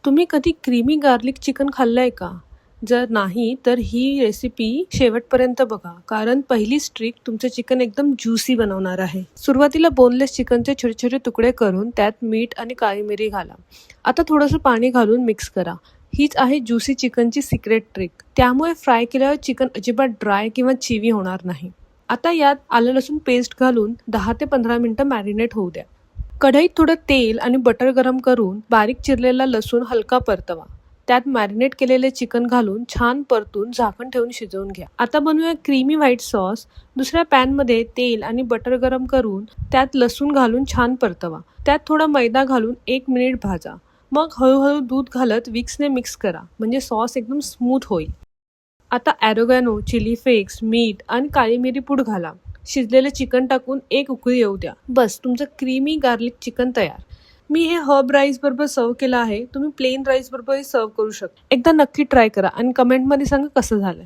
तुम्ही कधी creamy garlic chicken खाल्लंय का? जर नाही तर ही रेसिपी शेवटपर्यंत बघा, कारण पहिलीच ट्रिक तुमचं चिकन एकदम ज्युसी बनवणार आहे. सुरुवातीला बोनलेस चिकनचे छोटे छोटे तुकडे करून त्यात मीठ आणि काळी मिरी घाला. आता थोडंसं पाणी घालून मिक्स करा. हीच आहे ज्युसी चिकनची सिक्रेट ट्रिक. त्यामुळे फ्राय केल्यावर चिकन अजिबात ड्राय किंवा चिवी होणार नाही. आता यात आलं लसूण पेस्ट घालून 10 ते 15 मिनिटं मॅरिनेट होऊ द्या. कढईत थोडं तेल आणि बटर गरम करून बारीक चिरलेला लसूण हलका परतवा. त्यात मॅरिनेट केलेले चिकन घालून छान परतून झाकण ठेवून शिजवून घ्या. आता बनवूया क्रीमी व्हाईट सॉस. दुसऱ्या पॅनमध्ये तेल आणि बटर गरम करून त्यात लसूण घालून छान परतवा. त्यात थोडा मैदा घालून 1 मिनिट भाजा. मग हळूहळू दूध घालत विक्सने मिक्स करा, म्हणजे सॉस एकदम स्मूथ होईल. आता ॲरोगॅनो, चिली फ्लेक्स, मीठ आणि काळी मिरी पूड घाला. शिजलेलं चिकन टाकून एक उकळी येऊ द्या. बस, तुमचं क्रीमी गार्लिक चिकन तयार. मी हे हर्ब राईस बरोबर सर्व केलं आहे. तुम्ही प्लेन राईस बरोबरही सर्व करू शकता. एकदा नक्की ट्राय करा आणि कमेंटमध्ये सांगा कसं झालंय.